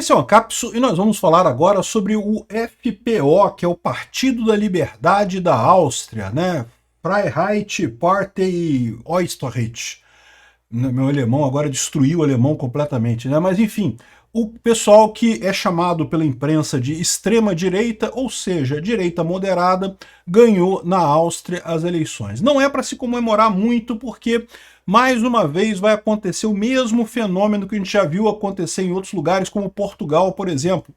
Esse é o Ancapso e nós vamos falar agora sobre o FPO, que é o Partido da Liberdade da Áustria, né? Freiheit Partei Österreich. Meu alemão agora destruiu o alemão completamente, né? Mas enfim, o pessoal que é chamado pela imprensa de extrema-direita, ou seja, direita moderada, ganhou na Áustria as eleições. Não é para se comemorar muito, porque mais uma vez vai acontecer o mesmo fenômeno que a gente já viu acontecer em outros lugares, como Portugal, por exemplo.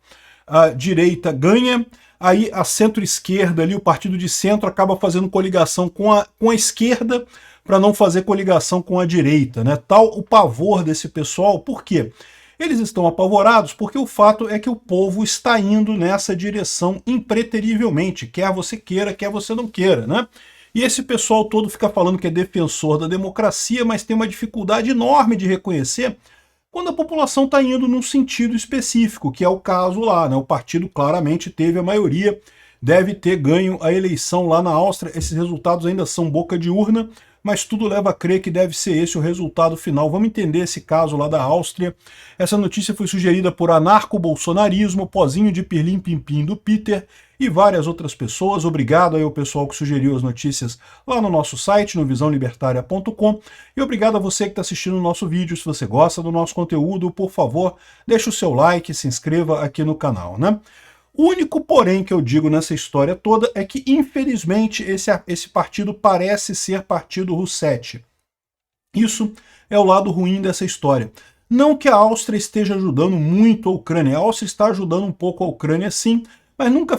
A direita ganha, aí a centro-esquerda ali, o partido de centro, acaba fazendo coligação com a esquerda para não fazer coligação com a direita, né? Tal o pavor desse pessoal. Por quê? Eles estão apavorados porque o fato é que o povo está indo nessa direção impreterivelmente, quer você queira, quer você não queira, né? E esse pessoal todo fica falando que é defensor da democracia, mas tem uma dificuldade enorme de reconhecer quando a população está indo num sentido específico, que é o caso lá, né? O partido claramente teve a maioria, deve ter ganho a eleição lá na Áustria. Esses resultados ainda são boca de urna, mas tudo leva a crer que deve ser esse o resultado final. Vamos entender esse caso lá da Áustria. Essa notícia foi sugerida por Anarco-Bolsonarismo, Pozinho de Pirlim Pimpim do Peter e várias outras pessoas. Obrigado aí ao pessoal que sugeriu as notícias lá no nosso site, no visãolibertaria.com. E obrigado a você que está assistindo o nosso vídeo. Se você gosta do nosso conteúdo, por favor, deixe o seu like, se inscreva aqui no canal, né? O único porém que eu digo nessa história toda é que, infelizmente, esse partido parece ser partido Roussetti. Isso é o lado ruim dessa história. Não que a Áustria esteja ajudando muito a Ucrânia. A Áustria está ajudando um pouco a Ucrânia, sim, mas nunca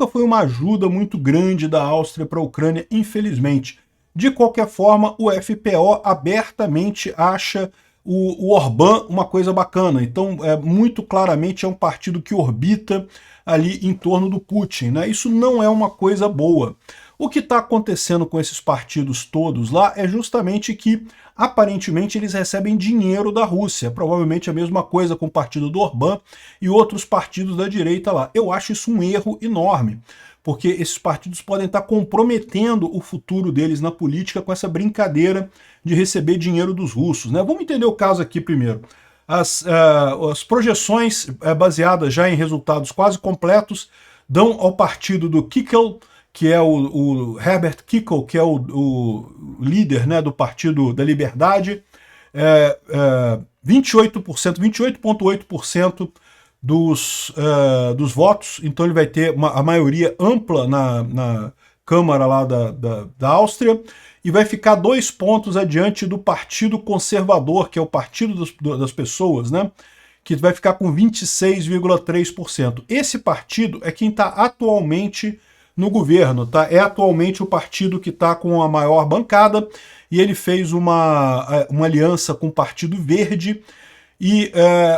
foi uma ajuda muito grande da Áustria para a Ucrânia, infelizmente. De qualquer forma, o FPO abertamente acha o Orbán uma coisa bacana. Então, muito claramente é um partido que orbita ali em torno do Putin, né? Isso não é uma coisa boa. O que está acontecendo com esses partidos todos lá é justamente que, aparentemente, eles recebem dinheiro da Rússia. Provavelmente a mesma coisa com o partido do Orbán e outros partidos da direita lá. Eu acho isso um erro enorme, porque esses partidos podem estar comprometendo o futuro deles na política com essa brincadeira de receber dinheiro dos russos, né? Vamos entender o caso aqui primeiro. As projeções baseadas já em resultados quase completos dão ao partido do Kickl, que é o Herbert Kickl, que é o líder, né, do Partido da Liberdade, 28,8% dos votos. Então ele vai ter a maioria ampla na Câmara lá da Áustria, e vai ficar 2 pontos adiante do Partido Conservador, que é o Partido das Pessoas, né? Que vai ficar com 26,3%. Esse partido é quem está atualmente no governo, tá? É atualmente o partido que está com a maior bancada, e ele fez uma aliança com o Partido Verde e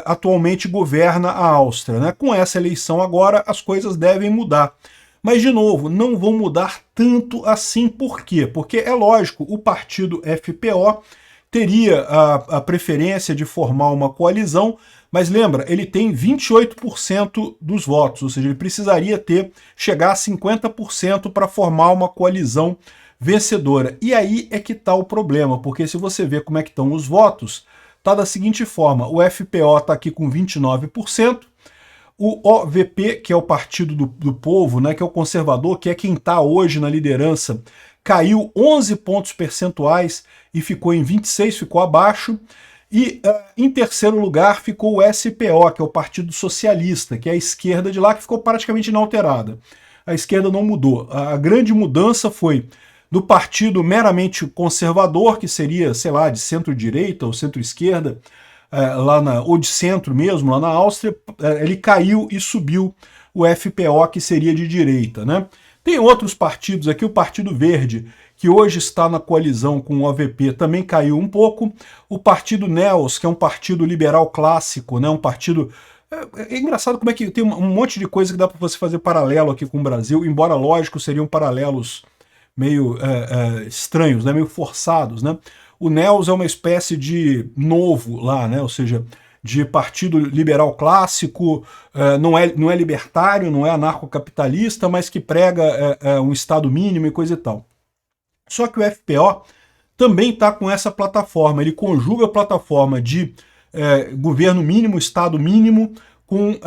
atualmente governa a Áustria, né? Com essa eleição agora, as coisas devem mudar. Mas, de novo, não vão mudar tanto assim. Por quê? Porque, é lógico, o partido FPO teria a preferência de formar uma coalizão, mas lembra, ele tem 28% dos votos, ou seja, ele precisaria chegar a 50% para formar uma coalizão vencedora. E aí é que está o problema, porque se você ver como é que estão os votos, está da seguinte forma: o FPO está aqui com 29%, o OVP, que é o Partido do Povo, né, que é o conservador, que é quem está hoje na liderança, caiu 11 pontos percentuais e ficou em 26, ficou abaixo. E em terceiro lugar ficou o SPO, que é o Partido Socialista, que é a esquerda de lá, que ficou praticamente inalterada. A esquerda não mudou. A grande mudança foi do partido meramente conservador, que seria, sei lá, de centro-direita ou centro-esquerda, ou de centro mesmo, lá na Áustria, ele caiu e subiu o FPO, que seria de direita, né? Tem outros partidos aqui, o Partido Verde, que hoje está na coalizão com o OVP, também caiu um pouco. O Partido NEOS, que é um partido liberal clássico, né? Um partido... É engraçado como é que tem um monte de coisa que dá para você fazer paralelo aqui com o Brasil, embora, lógico, seriam paralelos meio estranhos, né? Meio forçados, né? O NEOS é uma espécie de novo lá, né? Ou seja, de partido liberal clássico, não é libertário, não é anarcocapitalista, mas que prega um Estado mínimo e coisa e tal. Só que o FPO também está com essa plataforma, ele conjuga a plataforma de governo mínimo, Estado mínimo, com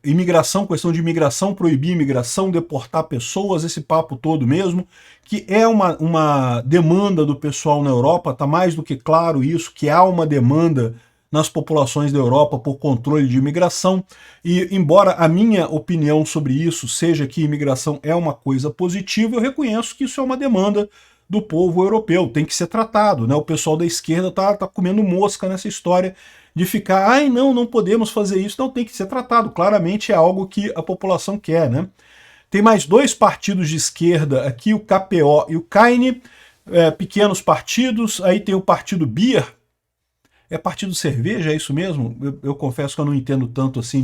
imigração, questão de imigração, proibir imigração, deportar pessoas, esse papo todo mesmo, que é uma demanda do pessoal na Europa, está mais do que claro isso, que há uma demanda nas populações da Europa por controle de imigração, e embora a minha opinião sobre isso seja que imigração é uma coisa positiva, eu reconheço que isso é uma demanda do povo europeu, tem que ser tratado, né? O pessoal da esquerda tá comendo mosca nessa história de ficar, ai não podemos fazer isso, não, tem que ser tratado, claramente é algo que a população quer, né? Tem mais dois partidos de esquerda aqui, o KPO e o Kaine, pequenos partidos, aí tem o partido Bier, é partido cerveja, é isso mesmo? Eu confesso que eu não entendo tanto assim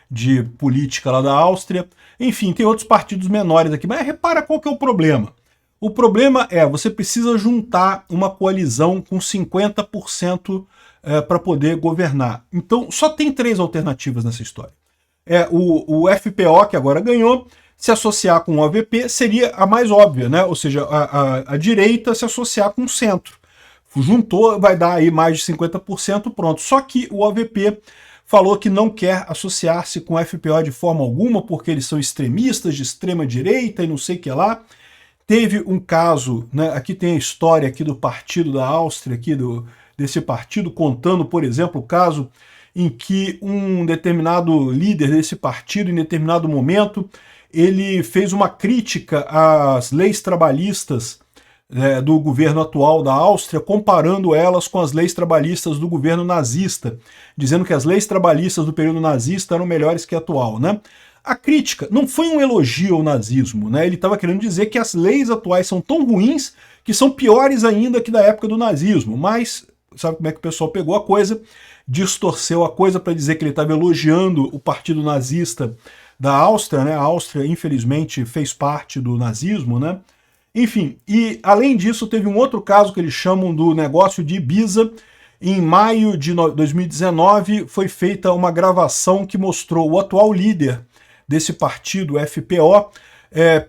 de política lá da Áustria, enfim, tem outros partidos menores aqui, mas repara qual que é o problema. O problema é, você precisa juntar uma coalizão com 50% para poder governar. Então, só tem três alternativas nessa história. O FPO, que agora ganhou, se associar com o OVP seria a mais óbvia, né? Ou seja, a direita se associar com o centro. Juntou, vai dar aí mais de 50%, pronto. Só que o OVP falou que não quer associar-se com o FPO de forma alguma, porque eles são extremistas de extrema direita e não sei o que lá. Teve um caso, né, aqui tem a história aqui do partido da Áustria, aqui desse partido, contando, por exemplo, o caso em que um determinado líder desse partido, em determinado momento, ele fez uma crítica às leis trabalhistas do governo atual da Áustria, comparando elas com as leis trabalhistas do governo nazista, dizendo que as leis trabalhistas do período nazista eram melhores que a atual, né? A crítica não foi um elogio ao nazismo, né? Ele estava querendo dizer que as leis atuais são tão ruins que são piores ainda que da época do nazismo, mas sabe como é que o pessoal pegou a coisa? Distorceu a coisa para dizer que ele estava elogiando o partido nazista da Áustria, né? A Áustria, infelizmente, fez parte do nazismo, né? Enfim, e além disso, teve um outro caso que eles chamam do negócio de Ibiza. Em maio de 2019, foi feita uma gravação que mostrou o atual líder desse partido, FPO,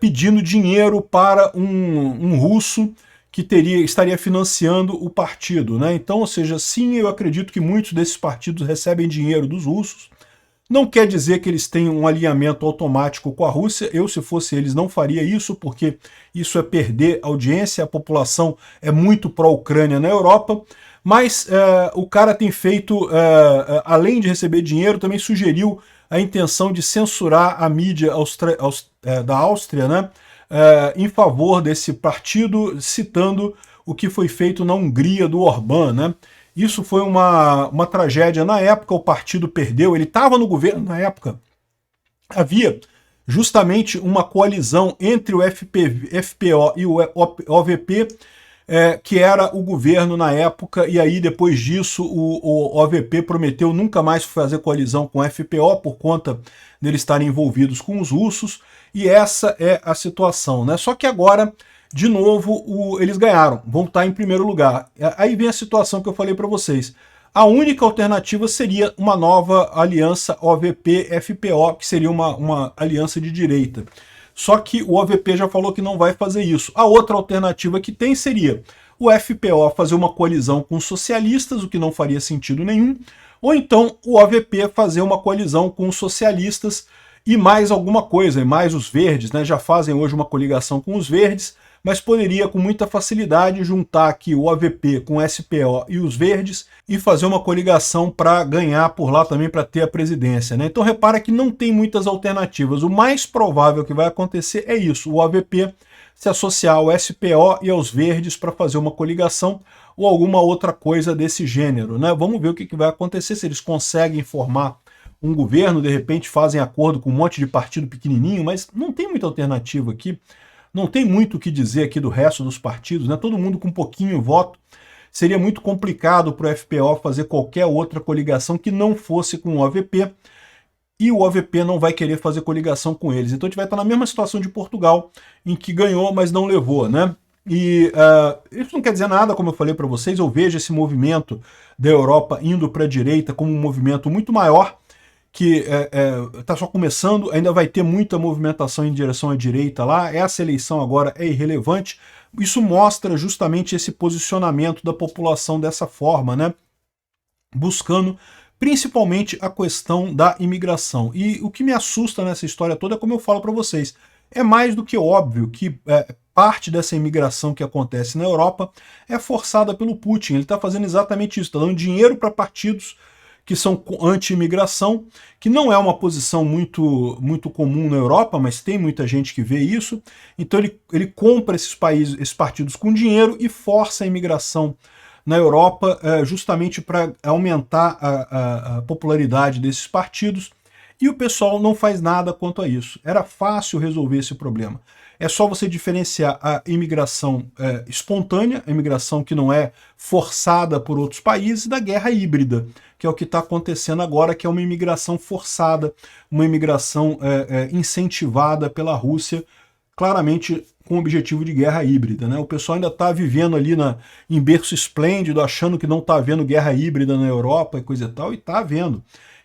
pedindo dinheiro para um russo que estaria financiando o partido, né? Então, ou seja, sim, eu acredito que muitos desses partidos recebem dinheiro dos russos. Não quer dizer que eles tenham um alinhamento automático com a Rússia. Eu, se fosse eles, não faria isso, porque isso é perder audiência, a população é muito pró-Ucrânia na Europa. Mas o cara tem feito, além de receber dinheiro, também sugeriu a intenção de censurar a mídia da Áustria, né, em favor desse partido, citando o que foi feito na Hungria do Orbán, né? Isso foi uma tragédia na época, o partido perdeu, ele estava no governo na época. Havia justamente uma coalizão entre o FPO e o OVP, que era o governo na época, e aí depois disso o OVP prometeu nunca mais fazer coalizão com o FPO por conta deles estarem envolvidos com os russos, e essa é a situação, né? Só que agora, de novo, eles ganharam, vão estar em primeiro lugar. Aí vem a situação que eu falei para vocês. A única alternativa seria uma nova aliança OVP-FPO, que seria uma aliança de direita. Só que o OVP já falou que não vai fazer isso. A outra alternativa que tem seria o FPO fazer uma coalizão com os socialistas, o que não faria sentido nenhum, ou então o OVP fazer uma coalizão com os socialistas e mais alguma coisa, e mais os verdes, né? Já fazem hoje uma coligação com os verdes, mas poderia com muita facilidade juntar aqui o OVP com o SPO e os verdes e fazer uma coligação para ganhar por lá também, para ter a presidência, né? Então repara que não tem muitas alternativas. O mais provável que vai acontecer é isso, o OVP se associar ao SPO e aos verdes para fazer uma coligação ou alguma outra coisa desse gênero, né? Vamos ver o que vai acontecer, se eles conseguem formar um governo, de repente fazem acordo com um monte de partido pequenininho, mas não tem muita alternativa aqui. Não tem muito o que dizer aqui do resto dos partidos, né? Todo mundo com pouquinho voto. Seria muito complicado para o FPO fazer qualquer outra coligação que não fosse com o OVP, e o OVP não vai querer fazer coligação com eles. Então a gente vai estar na mesma situação de Portugal, em que ganhou, mas não levou, né? E isso não quer dizer nada, como eu falei para vocês, eu vejo esse movimento da Europa indo para a direita como um movimento muito maior, que está só começando, ainda vai ter muita movimentação em direção à direita lá, essa eleição agora é irrelevante. Isso mostra justamente esse posicionamento da população dessa forma, né? Buscando principalmente a questão da imigração. E o que me assusta nessa história toda é como eu falo para vocês, é mais do que óbvio que parte dessa imigração que acontece na Europa é forçada pelo Putin. Ele está fazendo exatamente isso, está dando dinheiro para partidos que são anti-imigração, que não é uma posição muito comum na Europa, mas tem muita gente que vê isso. Então ele compra esses partidos com dinheiro e força a imigração na Europa justamente para aumentar a popularidade desses partidos, e o pessoal não faz nada quanto a isso. Era fácil resolver esse problema. É só você diferenciar a imigração espontânea, a imigração que não é forçada por outros países, da guerra híbrida, que é o que está acontecendo agora, que é uma imigração forçada, uma imigração incentivada pela Rússia, claramente com o objetivo de guerra híbrida, né? O pessoal ainda está vivendo ali em berço esplêndido, achando que não está havendo guerra híbrida na Europa e coisa e tal, e está havendo.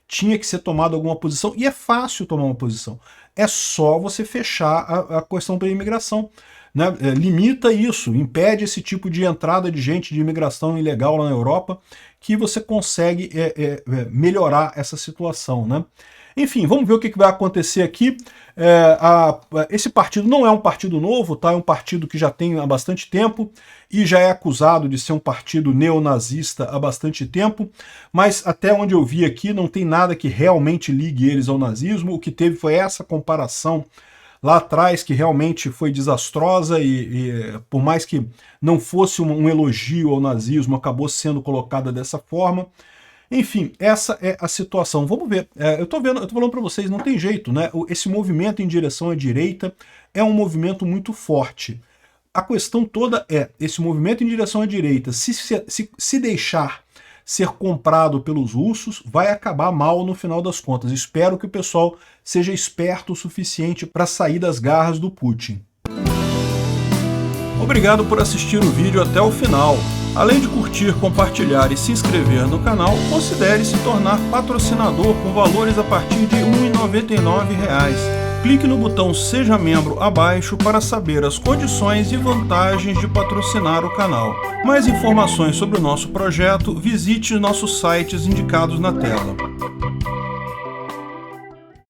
Tinha que ser tomada alguma posição, e é fácil tomar uma posição. É só você fechar a questão da imigração, né? Limita isso, impede esse tipo de entrada de gente de imigração ilegal lá na Europa, que você consegue melhorar essa situação, né? Enfim, vamos ver o que vai acontecer aqui. Esse partido não é um partido novo, tá? É um partido que já tem há bastante tempo e já é acusado de ser um partido neonazista há bastante tempo, mas até onde eu vi aqui não tem nada que realmente ligue eles ao nazismo. O que teve foi essa comparação lá atrás, que realmente foi desastrosa e por mais que não fosse um elogio ao nazismo, acabou sendo colocada dessa forma. Enfim, essa é a situação. Vamos ver. Eu tô falando para vocês, não tem jeito, né? Esse movimento em direção à direita é um movimento muito forte. A questão toda é, esse movimento em direção à direita, se deixar ser comprado pelos russos, vai acabar mal no final das contas. Espero que o pessoal seja esperto o suficiente para sair das garras do Putin. Obrigado por assistir o vídeo até o final. Além de curtir, compartilhar e se inscrever no canal, considere se tornar patrocinador com valores a partir de R$ 1,99. Clique no botão Seja Membro abaixo para saber as condições e vantagens de patrocinar o canal. Mais informações sobre o nosso projeto, visite nossos sites indicados na tela.